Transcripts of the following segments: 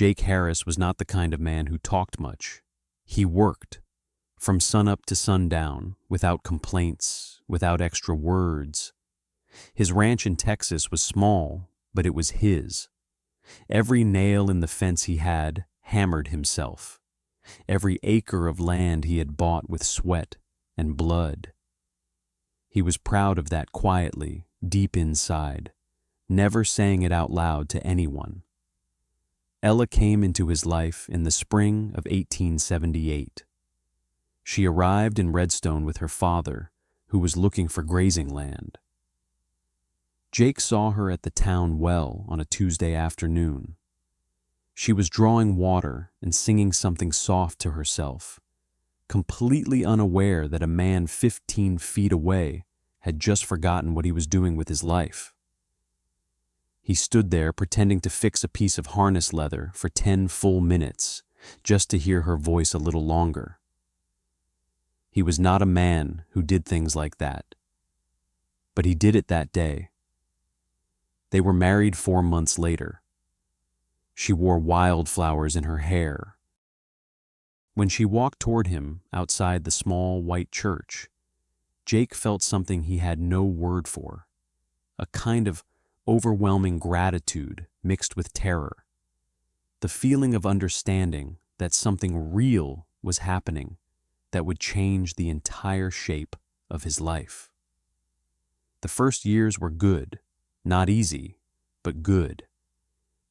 Jake Harris was not the kind of man who talked much. He worked, from sunup to sundown, without complaints, without extra words. His ranch in Texas was small, but it was his. Every nail in the fence he had hammered himself. Every acre of land he had bought with sweat and blood. He was proud of that quietly, deep inside, never saying it out loud to anyone. Ella came into his life in the spring of 1878. She arrived in Redstone with her father, who was looking for grazing land. Jake saw her at the town well on a Tuesday afternoon. She was drawing water and singing something soft to herself, completely unaware that a man 15 feet away had just forgotten what he was doing with his life. He stood there pretending to fix a piece of harness leather for 10 full minutes, just to hear her voice a little longer. He was not a man who did things like that, but he did it that day. They were married 4 months later. She wore wildflowers in her hair. When she walked toward him outside the small white church, Jake felt something he had no word for, a kind of overwhelming gratitude mixed with terror, the feeling of understanding that something real was happening that would change the entire shape of his life. The first years were good, not easy, but good.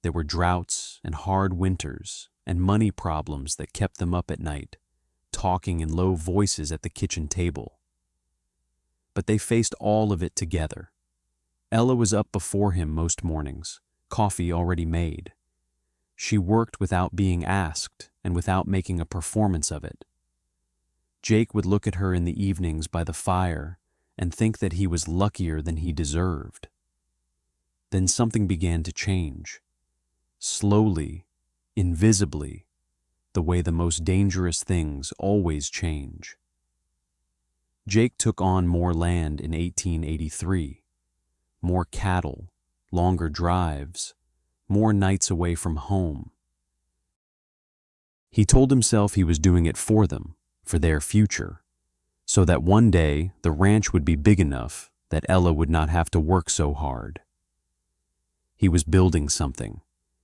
There were droughts and hard winters and money problems that kept them up at night, talking in low voices at the kitchen table. But they faced all of it together. Ella was up before him most mornings, coffee already made. She worked without being asked and without making a performance of it. Jake would look at her in the evenings by the fire and think that he was luckier than he deserved. Then something began to change. Slowly, invisibly, the way the most dangerous things always change. Jake took on more land in 1883. More cattle, longer drives, more nights away from home. He told himself he was doing it for them, for their future, so that one day the ranch would be big enough that Ella would not have to work so hard. He was building something.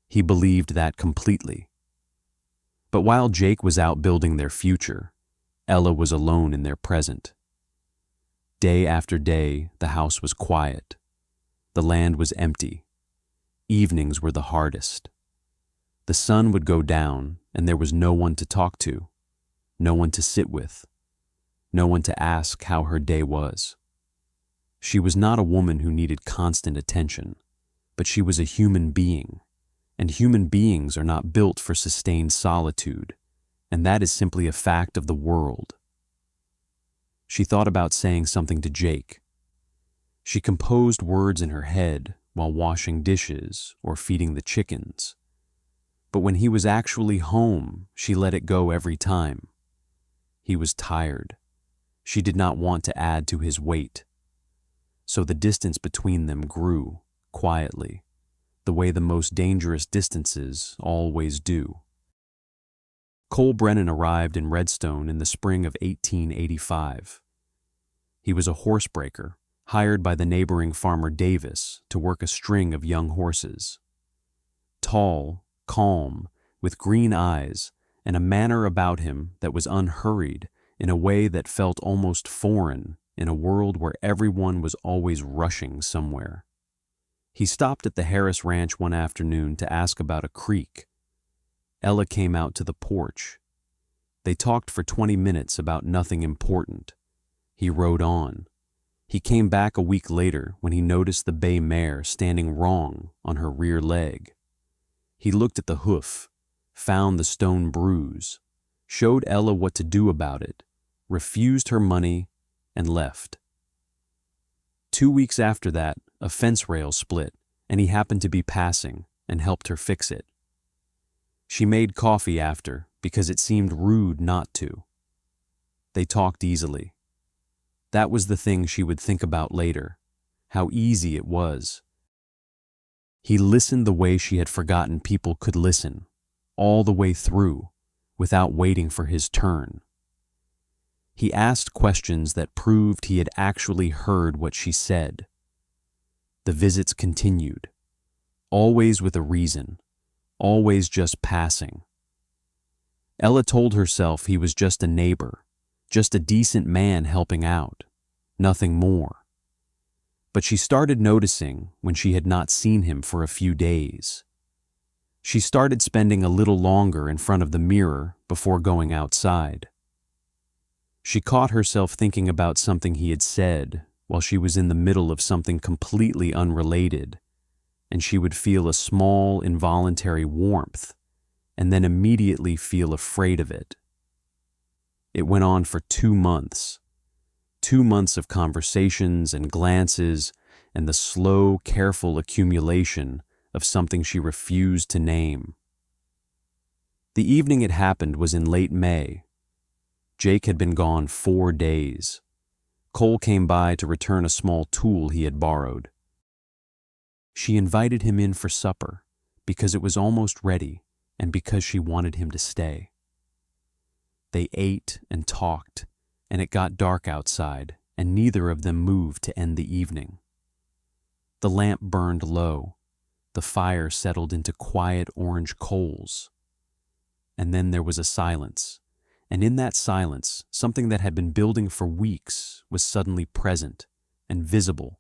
He believed that completely. But while Jake was out building their future, Ella was alone in their present. Day after day, the house was quiet. The land was empty. Evenings were the hardest. The sun would go down, and there was no one to talk to, no one to sit with, no one to ask how her day was. She was not a woman who needed constant attention, but she was a human being, and human beings are not built for sustained solitude, and that is simply a fact of the world. She thought about saying something to Jake. She composed words in her head while washing dishes or feeding the chickens. But when he was actually home, she let it go every time. He was tired. She did not want to add to his weight. So the distance between them grew, quietly, the way the most dangerous distances always do. Cole Brennan arrived in Redstone in the spring of 1885. He was a horsebreaker, hired by the neighboring farmer Davis to work a string of young horses. Tall, calm, with green eyes, and a manner about him that was unhurried in a way that felt almost foreign in a world where everyone was always rushing somewhere. He stopped at the Harris Ranch one afternoon to ask about a creek. Ella came out to the porch. They talked for 20 minutes about nothing important. He rode on. He came back a week later when he noticed the bay mare standing wrong on her rear leg. He looked at the hoof, found the stone bruise, showed Ella what to do about it, refused her money, and left. 2 weeks after that, a fence rail split, and he happened to be passing and helped her fix it. She made coffee after because it seemed rude not to. They talked easily. That was the thing she would think about later, how easy it was. He listened the way she had forgotten people could listen, all the way through, without waiting for his turn. He asked questions that proved he had actually heard what she said. The visits continued, always with a reason, always just passing. Ella told herself he was just a neighbor, just a decent man helping out, nothing more. But she started noticing when she had not seen him for a few days. She started spending a little longer in front of the mirror before going outside. She caught herself thinking about something he had said while she was in the middle of something completely unrelated, and she would feel a small, involuntary warmth and then immediately feel afraid of it. It went on for 2 months. 2 months of conversations and glances and the slow, careful accumulation of something she refused to name. The evening it happened was in late May. Jake had been gone 4 days. Cole came by to return a small tool he had borrowed. She invited him in for supper because it was almost ready and because she wanted him to stay. They ate and talked, and it got dark outside, and neither of them moved to end the evening. The lamp burned low. The fire settled into quiet orange coals. And then there was a silence. And in that silence, something that had been building for weeks was suddenly present and visible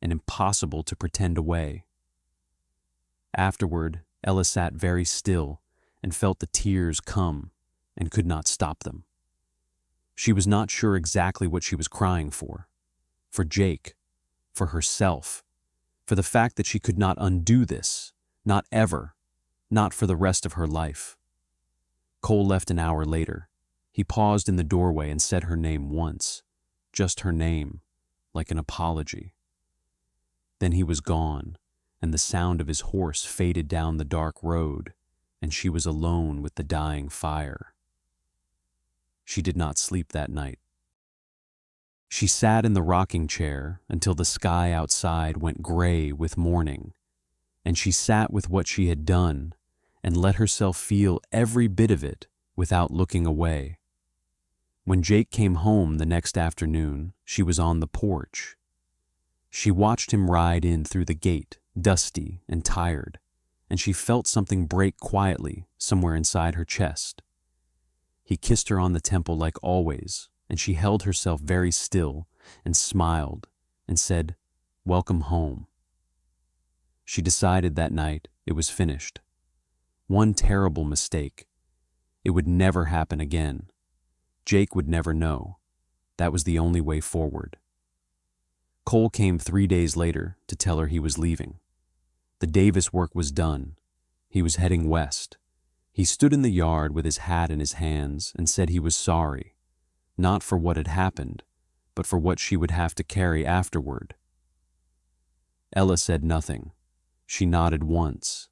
and impossible to pretend away. Afterward, Ella sat very still and felt the tears come and could not stop them. She was not sure exactly what she was crying for Jake, for herself, for the fact that she could not undo this, not ever, not for the rest of her life. Cole left an hour later. He paused in the doorway and said her name once, just her name, like an apology. Then he was gone, and the sound of his horse faded down the dark road, and she was alone with the dying fire. She did not sleep that night. She sat in the rocking chair until the sky outside went gray with morning, and she sat with what she had done and let herself feel every bit of it without looking away. When Jake came home the next afternoon, she was on the porch. She watched him ride in through the gate, dusty and tired, and she felt something break quietly somewhere inside her chest. He kissed her on the temple like always, and she held herself very still and smiled and said, "Welcome home." She decided that night it was finished. One terrible mistake. It would never happen again. Jake would never know. That was the only way forward. Cole came 3 days later to tell her he was leaving. The Davis work was done. He was heading west. He stood in the yard with his hat in his hands and said he was sorry, not for what had happened, but for what she would have to carry afterward. Ella said nothing. She nodded once.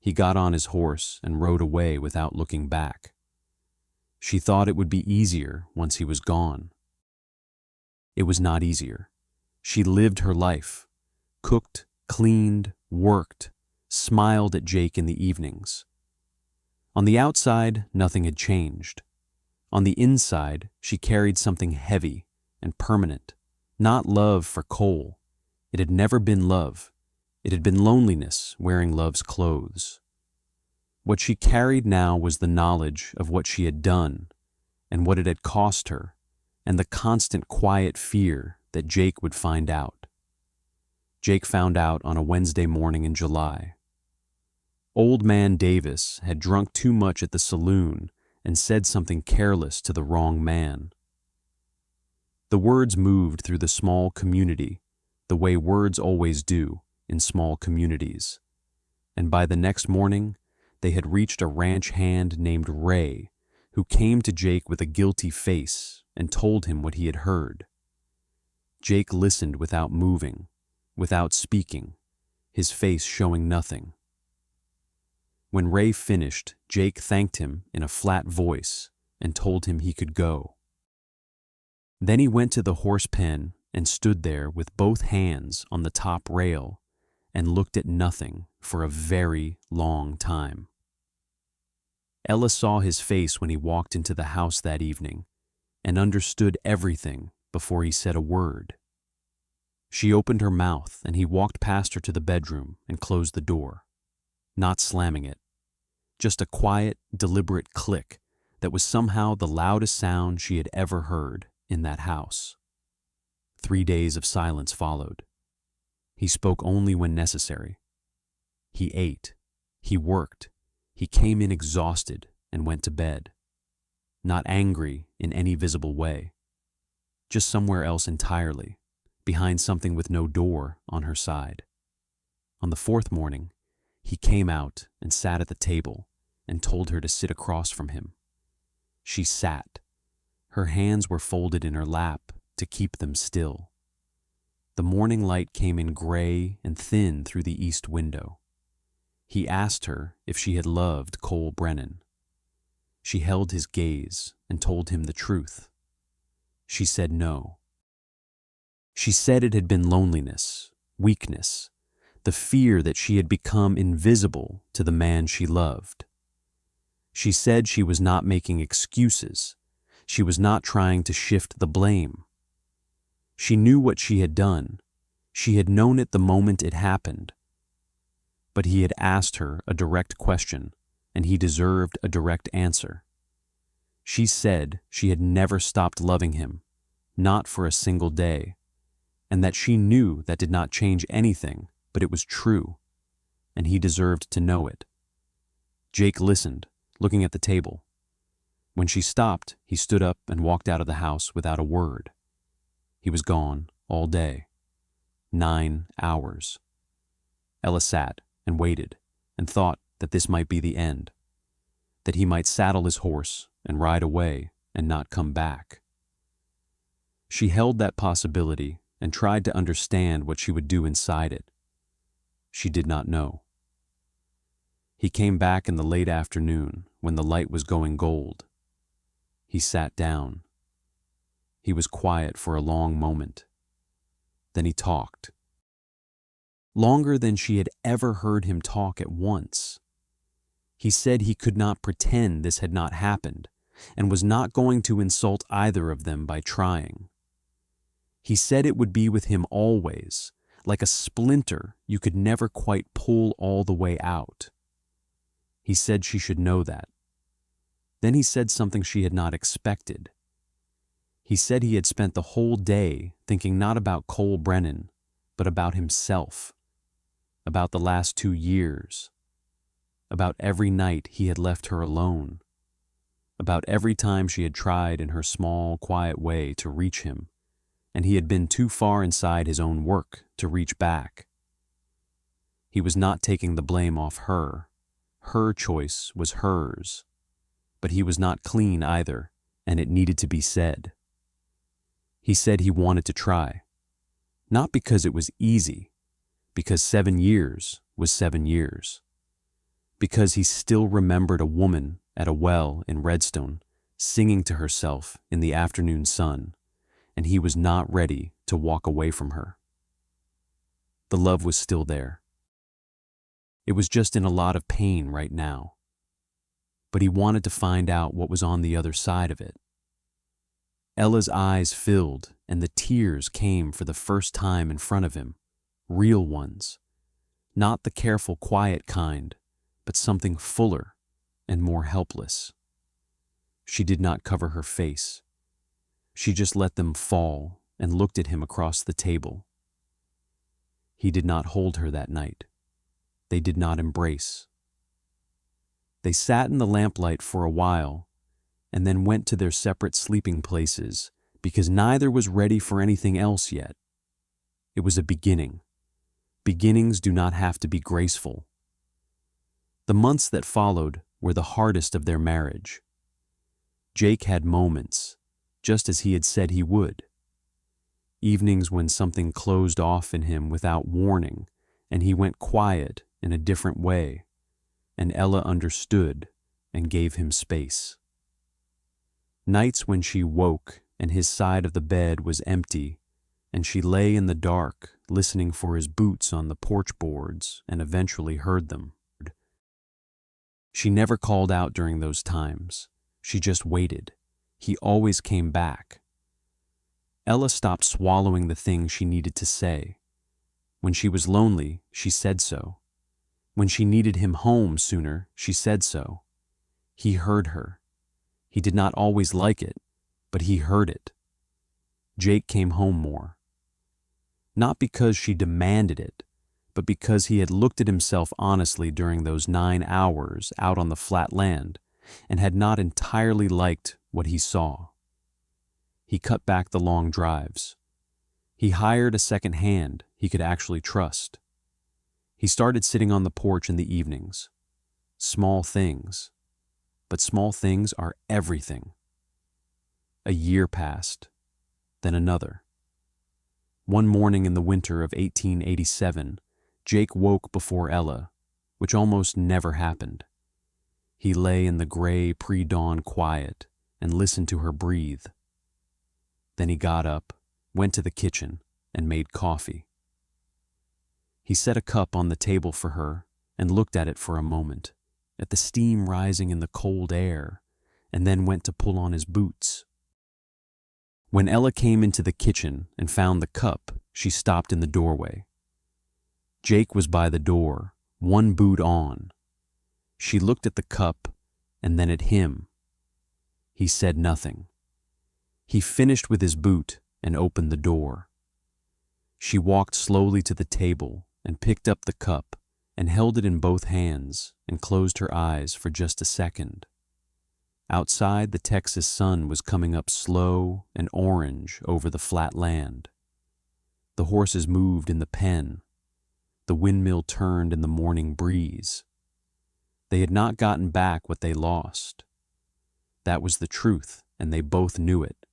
He got on his horse and rode away without looking back. She thought it would be easier once he was gone. It was not easier. She lived her life, cooked, cleaned, worked, smiled at Jake in the evenings. On the outside, nothing had changed. On the inside, she carried something heavy and permanent, not love for Cole. It had never been love. It had been loneliness wearing love's clothes. What she carried now was the knowledge of what she had done and what it had cost her, and the constant quiet fear that Jake would find out. Jake found out on a Wednesday morning in July. Old man Davis had drunk too much at the saloon and said something careless to the wrong man. The words moved through the small community the way words always do in small communities, and by the next morning, they had reached a ranch hand named Ray, who came to Jake with a guilty face and told him what he had heard. Jake listened without moving, without speaking, his face showing nothing. When Ray finished, Jake thanked him in a flat voice and told him he could go. Then he went to the horse pen and stood there with both hands on the top rail and looked at nothing for a very long time. Ella saw his face when he walked into the house that evening and understood everything before he said a word. She opened her mouth and he walked past her to the bedroom and closed the door, not slamming it. Just a quiet, deliberate click that was somehow the loudest sound she had ever heard in that house. 3 days of silence followed. He spoke only when necessary. He ate. He worked. He came in exhausted and went to bed. Not angry in any visible way. Just somewhere else entirely, behind something with no door on her side. On the 4th morning, he came out and sat at the table and told her to sit across from him. She sat. Her hands were folded in her lap to keep them still. The morning light came in gray and thin through the east window. He asked her if she had loved Cole Brennan. She held his gaze and told him the truth. She said no. She said it had been loneliness, weakness, the fear that she had become invisible to the man she loved. She said she was not making excuses. She was not trying to shift the blame. She knew what she had done. She had known it the moment it happened. But he had asked her a direct question, and he deserved a direct answer. She said she had never stopped loving him, not for a single day, and that she knew that did not change anything, but it was true, and he deserved to know it. Jake listened, looking at the table. When she stopped, he stood up and walked out of the house without a word. He was gone all day. 9 hours. Ella sat and waited and thought that this might be the end, that he might saddle his horse and ride away and not come back. She held that possibility and tried to understand what she would do inside it. She did not know. He came back in the late afternoon when the light was going gold. He sat down. He was quiet for a long moment. Then he talked. Longer than she had ever heard him talk at once. He said he could not pretend this had not happened and was not going to insult either of them by trying. He said it would be with him always, like a splinter you could never quite pull all the way out. He said she should know that. Then he said something she had not expected. He said he had spent the whole day thinking not about Cole Brennan, but about himself, about the last 2 years, about every night he had left her alone, about every time she had tried in her small, quiet way to reach him, and he had been too far inside his own work to reach back. He was not taking the blame off her. Her choice was hers. But he was not clean either, and it needed to be said. He said he wanted to try. Not because it was easy, because 7 years was 7 years. Because he still remembered a woman at a well in Redstone singing to herself in the afternoon sun, and he was not ready to walk away from her. The love was still there. It was just in a lot of pain right now. But he wanted to find out what was on the other side of it. Ella's eyes filled and the tears came for the first time in front of him, real ones. Not the careful, quiet kind, but something fuller and more helpless. She did not cover her face. She just let them fall and looked at him across the table. He did not hold her that night. They did not embrace. They sat in the lamplight for a while and then went to their separate sleeping places because neither was ready for anything else yet. It was a beginning. Beginnings do not have to be graceful. The months that followed were the hardest of their marriage. Jake had moments, just as he had said he would. Evenings when something closed off in him without warning and he went quiet in a different way, and Ella understood and gave him space. Nights when she woke and his side of the bed was empty, and she lay in the dark listening for his boots on the porch boards and eventually heard them. She never called out during those times. She just waited. He always came back. Ella stopped swallowing the things she needed to say. When she was lonely, she said so. When she needed him home sooner, she said so. He heard her. He did not always like it, but he heard it. Jake came home more. Not because she demanded it, but because he had looked at himself honestly during those 9 hours out on the flat land and had not entirely liked what he saw. He cut back the long drives. He hired a second hand he could actually trust. He started sitting on the porch in the evenings. Small things. But small things are everything. A year passed, then another. One morning in the winter of 1887, Jake woke before Ella, which almost never happened. He lay in the gray pre-dawn quiet and listened to her breathe. Then he got up, went to the kitchen, and made coffee. He set a cup on the table for her and looked at it for a moment, at the steam rising in the cold air, and then went to pull on his boots. When Ella came into the kitchen and found the cup, she stopped in the doorway. Jake was by the door, one boot on. She looked at the cup and then at him. He said nothing. He finished with his boot and opened the door. She walked slowly to the table and picked up the cup and held it in both hands and closed her eyes for just a second. Outside, the Texas sun was coming up slow and orange over the flat land. The horses moved in the pen. The windmill turned in the morning breeze. They had not gotten back what they lost. That was the truth, and they both knew it.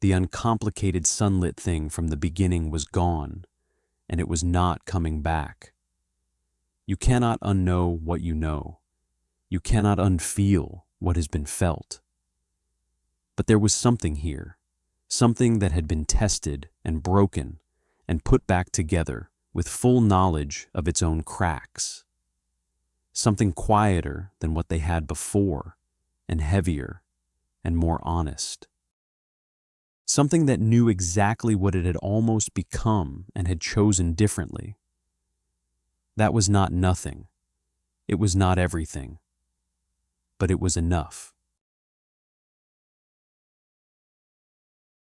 The uncomplicated sunlit thing from the beginning was gone, and it was not coming back. You cannot unknow what you know. You cannot unfeel what has been felt. But there was something here, something that had been tested and broken and put back together with full knowledge of its own cracks. Something quieter than what they had before, and heavier and more honest. Something that knew exactly what it had almost become and had chosen differently. That was not nothing. It was not everything. But it was enough.